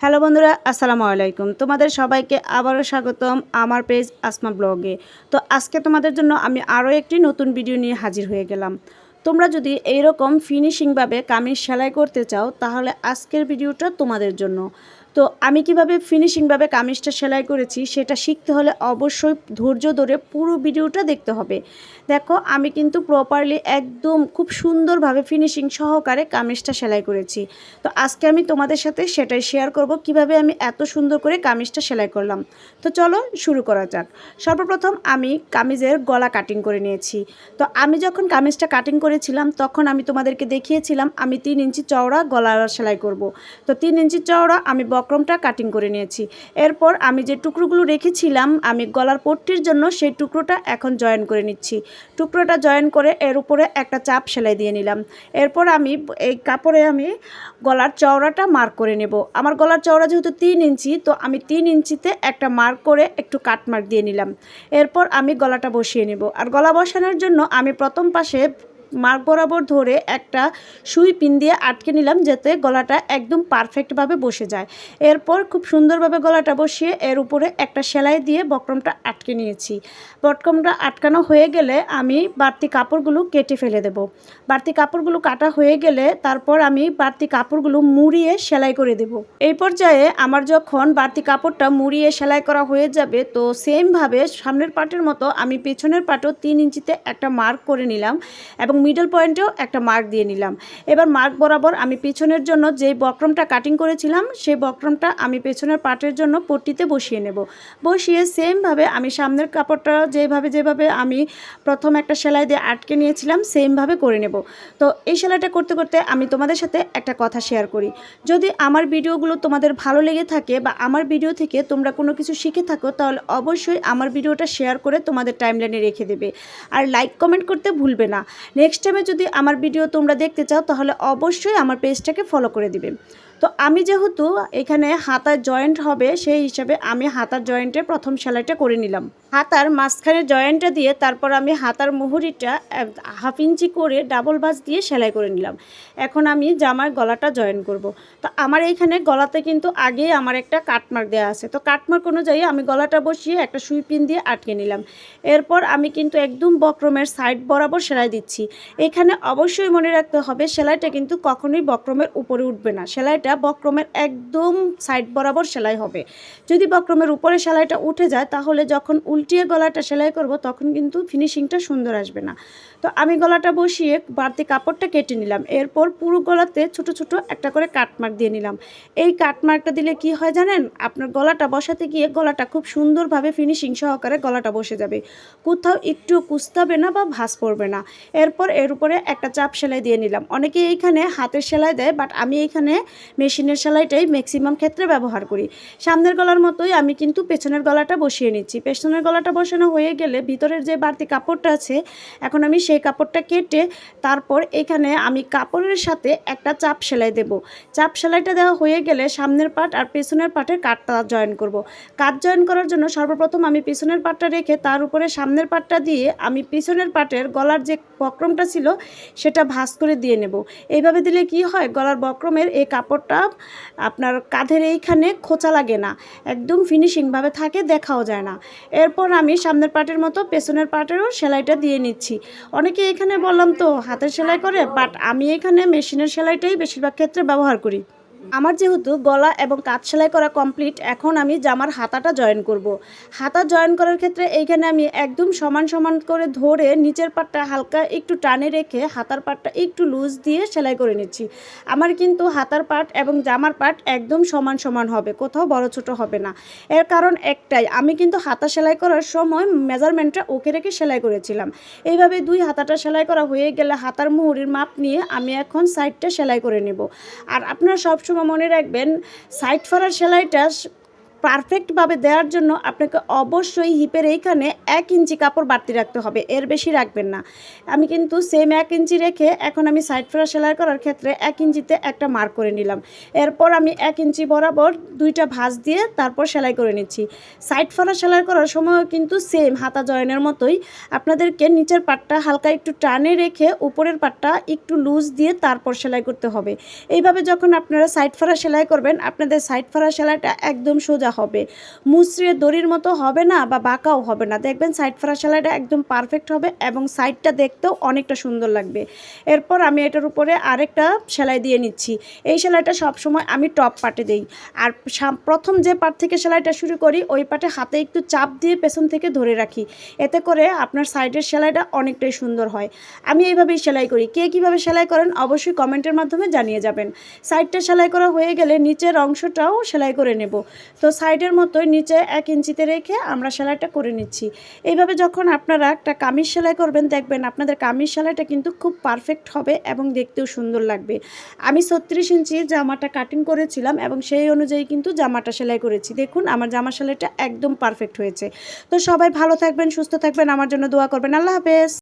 Hello বন্ধুরা, আসসালামু আলাইকুম। তোমাদের সবাইকে আবারও স্বাগতম আমার পেজ আসমা ব্লগে। তো আজকে তোমাদের জন্য আমি আরও একটি নতুন ভিডিও নিয়ে হাজির হয়ে গেলাম। তোমরা যদি এইরকম ফিনিশিংভাবে কামিজ সেলাই করতে চাও তাহলে আজকের ভিডিওটা তোমাদের জন্য। তো আমি কিভাবে ফিনিশিংভাবে কামিজটা সেলাই করেছি সেটা শিখতে হলে অবশ্যই ধৈর্য ধরে পুরো ভিডিওটা দেখতে হবে। দেখো, আমি কিন্তু প্রপারলি একদম খুব সুন্দরভাবে ফিনিশিং সহকারে কামিজটা সেলাই করেছি। তো আজকে আমি তোমাদের সাথে সেটাই শেয়ার করব কিভাবে আমি এত সুন্দর করে কামিজটা সেলাই করলাম। তো চলো শুরু করা যাক। সর্বপ্রথম আমি কামিজের গলা কাটিং করে নিয়েছি। তো আমি যখন কামিজটা কাটিং করেছিলাম তখন আমি তোমাদেরকে দেখিয়েছিলাম আমি 3 ইঞ্চি চওড়া গলা সেলাই করব। তো 3 ইঞ্চি চওড়া আমি বক্রমটা কাটিং করে নিয়েছি। এরপর আমি যে টুকরোগুলো রেখেছিলাম আমি গলার পট্টির জন্য সেই টুকরোটা এখন জয়েন করে নিচ্ছি। টুকরোটা জয়েন করে এর উপরে একটা চাপ সেলাই দিয়ে নিলাম। এরপর আমি এই কাপড়ে আমি গলার চওড়াটা মার্ক করে নেব। আমার গলার চওড়া যেহেতু 3 ইঞ্চি, তো আমি 3 ইঞ্চিতে একটা মার্ক করে একটু কাট মার্ক দিয়ে নিলাম। এরপর আমি গলাটা বসিয়ে নেব। আর গলা বসানোর জন্য আমি প্রথম পাশে মার্ক বরাবর ধরে একটা সুই পিন দিয়ে আটকে নিলাম যাতে গলাটা একদম পারফেক্টভাবে বসে যায়। এরপর খুব সুন্দরভাবে গলাটা বসিয়ে এর উপরে একটা সেলাই দিয়ে বক্রমটা আটকে নিয়েছি। বক্রমটা আটকানো হয়ে গেলে আমি বাড়তি কাপড়গুলো কেটে ফেলে দেব। বাড়তি কাপড়গুলো কাটা হয়ে গেলে তারপর আমি বাড়তি কাপড়গুলো মুড়িয়ে সেলাই করে দেব। এই পর্যায়ে আমার যখন বাড়তি কাপড়টা মুড়িয়ে সেলাই করা হয়ে যাবে তো সেমভাবে সামনের পার্টের মতো আমি পেছনের পার্টও 3 ইঞ্চিতে একটা মার্ক করে নিলাম এবং মিডল পয়েন্টেও একটা মার্ক দিয়ে নিলাম। এবার মার্ক বরাবর আমি পেছনের জন্য যে বক্রমটা কাটিং করেছিলাম সেই বক্রমটা আমি পেছনের পার্টের জন্য পট্টিতে বসিয়ে নেব। বসিয়ে সেমভাবে আমি সামনের কাপড়টা যেভাবে আমি প্রথম একটা সেলাই দিয়ে আটকে নিয়েছিলাম সেমভাবে করে নেব। তো এই সেলাইটা করতে করতে আমি তোমাদের সাথে একটা কথা শেয়ার করি। যদি আমার ভিডিওগুলো তোমাদের ভালো লেগে থাকে বা আমার ভিডিও থেকে তোমরা কোনো কিছু শিখে থাকো তাহলে অবশ্যই আমার ভিডিওটা শেয়ার করে তোমাদের টাইমলাইনে রেখে দেবে। আর লাইক কমেন্ট করতে ভুলবে না। নেক্সট টাইমে যদি আমার ভিডিও তোমরা দেখতে চাও তাহলে অবশ্যই আমার পেজটাকে ফলো করে দিবে। তো আমি যেহেতু এখানে হাতার জয়েন্ট হবে সেই হিসাবে আমি হাতার জয়েন্টে প্রথম সেলাইটা করে নিলাম। হাতার মাঝখানে জয়েন্টটা দিয়ে তারপর আমি হাতার মুহুরিটা 1/2 ইঞ্চি করে ডাবল ভাঁজ দিয়ে সেলাই করে নিলাম। এখন আমি জামার গলাটা জয়েন করব। তো আমার এইখানে গলাতে কিন্তু আগেই আমার একটা কাটমার্ক দেওয়া আছে। তো কাটমার্ক অনুযায়ী আমি গলাটা বসিয়ে একটা সুই পিন দিয়ে আটকে নিলাম। এরপর আমি কিন্তু একদম বক্রমের সাইড বরাবর সেলাই দিচ্ছি। এখানে অবশ্যই মনে রাখতে হবে সেলাইটা কিন্তু কখনোই বক্রমের উপরে উঠবে না। সেলাইটা বক্রমের একদম সাইড বরাবর সেলাই হবে। যদি বক্রমের উপরে সেলাইটা উঠে যায় তাহলে যখন উল্টিয়ে গলাটা সেলাই করব তখন কিন্তু ফিনিশিংটা সুন্দর আসবে না। তো আমি গলাটা বসিয়ে বাড়তি কাপড়টা কেটে নিলাম। এরপর পুরো গলাতে ছোট ছোট একটা করে কাটমার্ক দিয়ে নিলাম। এই কাটমার্কটা দিলে কি হয় জানেন, আপনার গলাটা বসাতে গিয়ে গলাটা খুব সুন্দরভাবে ফিনিশিং সহকারে গলাটা বসে যাবে। কোথাও একটু কুঁচকাবে না বা ভাঁজ পড়বে না। এরপর এর উপরে একটা চাপ সেলাই দিয়ে নিলাম। অনেকে এইখানে হাতের সেলাই দেয়, বাট আমি এইখানে মেশিনের সেলাইটাই ম্যাক্সিমাম ক্ষেত্রে ব্যবহার করি। সামনের গলার মতোই আমি কিন্তু পেছনের গলাটা বসিয়ে নিচ্ছি। পেছনের গলাটা বসানো হয়ে গেলে ভিতরের যে বাড়তি কাপড়টা আছে এখন আমি সেই কাপড়টা কেটে তারপর এখানে আমি কাপড়ের সাথে একটা চাপ সেলাই দেব। চাপ সেলাইটা দেওয়া হয়ে গেলে সামনের পার্ট আর পেছনের পার্টের কাটটা জয়েন করব। কাট জয়েন করার জন্য সর্বপ্রথম আমি পেছনের পার্টটা রেখে তার উপরে সামনের পার্টটা দিয়ে আমি পেছনের পার্টের গলার যে বক্রমটা ছিল সেটা ভাঁজ করে দিয়ে নেব। এইভাবে দিলে কি হয়, গলার বক্রমের এই কাপড়টা আপনার কাঁধের এইখানে খোঁচা লাগে না, একদম ফিনিশিংভাবে থাকে, দেখাও যায় না। এরপর আমি সামনের পার্টের মতো পেছনের পার্টেরও সেলাইটা দিয়ে নিচ্ছি। অনেকে এখানে বললাম তো হাতের সেলাই করে, বাট আমি এখানে মেশিনের সেলাইটাই বেশিরভাগ ক্ষেত্রে ব্যবহার করি। আমার যেহেতু গলা এবং কাঁধ সেলাই করা কমপ্লিট, এখন আমি জামার হাতাটা জয়েন করব। হাতা জয়েন করার ক্ষেত্রে এইখানে আমি একদম সমান সমান করে ধরে নিচের পাটটা হালকা একটু টানে রেখে হাতার পাটটা একটু লুজ দিয়ে সেলাই করে নিচ্ছি। আমার কিন্তু হাতার পাট এবং জামার পাট একদম সমান সমান হবে, কোথাও বড় ছোট হবে না। এর কারণ একটাই, আমি কিন্তু হাতা সেলাই করার সময় মেজারমেন্টটা ওকে রেখে সেলাই করেছিলাম। এইভাবে দুই হাতাটা সেলাই করা হয়ে গেলে হাতার মুহুরির মাপ নিয়ে আমি এখন সাইডটা সেলাই করে নেব। আর আপনারা সবসময় মনে রাখবেন সাইড ফাড়ার সেলাইটা পারফেক্টভাবে দেওয়ার জন্য আপনাকে অবশ্যই হিপের এইখানে 1 ইঞ্চি কাপড় বাড়তি রাখতে হবে, এর বেশি রাখবেন না। আমি কিন্তু সেম 1 ইঞ্চি রেখে এখন আমি সাইড ফোড়া সেলাই করার ক্ষেত্রে 1 ইঞ্চিতে একটা মার্ক করে নিলাম। এরপর আমি 1 ইঞ্চি বরাবর 2টা ভাঁজ দিয়ে তারপর সেলাই করে নিচ্ছি। সাইড ফোড়া সেলাই করার সময়ও কিন্তু সেম হাতা জয়েনের মতোই আপনাদেরকে নিচের পাটটা হালকা একটু টানে রেখে উপরের পাটটা একটু লুজ দিয়ে তারপর সেলাই করতে হবে। এইভাবে যখন আপনারা সাইড ফোড়া সেলাই করবেন আপনাদের সাইড ফোড়া সেলাইটা একদম সোজা হবে, মুচড়ে দড়ির মতো হবে না বা বাঁকাও হবে না। দেখবেন সাইড ফোড়া সেলাইটা একদম পারফেক্ট হবে এবং সাইডটা দেখতেও অনেকটা সুন্দর লাগবে। এরপর আমি এটার উপরে আরেকটা সেলাই দিয়ে নিচ্ছি। এই সেলাইটা সবসময় আমি টপ পার্টে দিই। আর প্রথম যে পার্ট থেকে সেলাইটা শুরু করি ওই পার্টে হাতে একটু চাপ দিয়ে পেছন থেকে ধরে রাখি, এতে করে আপনার সাইডের সেলাইটা অনেকটাই সুন্দর হয়। আমি এইভাবেই সেলাই করি। কে কীভাবে সেলাই করেন অবশ্যই কমেন্টের মাধ্যমে জানিয়ে যাবেন। সাইডটা সেলাই করা হয়ে গেলে নিচের অংশটাও সেলাই করে নেব। তো সাইডের মতোই নিচে 1 ইঞ্চিতে রেখে আমরা সেলাইটা করে নিচ্ছি। এইভাবে যখন আপনারা একটা কামিজ সেলাই করবেন দেখবেন আপনাদের কামিজ সেলাইটা কিন্তু খুব পারফেক্ট হবে এবং দেখতেও সুন্দর লাগবে। আমি 36 ইঞ্চি জামাটা কাটিং করেছিলাম এবং সেই অনুযায়ী কিন্তু জামাটা সেলাই করেছি। দেখুন আমার জামা সেলাইটা একদম পারফেক্ট হয়েছে। তো সবাই ভালো থাকবেন, সুস্থ থাকবেন, আমার জন্য দোয়া করবেন। আল্লাহ হাফেজ।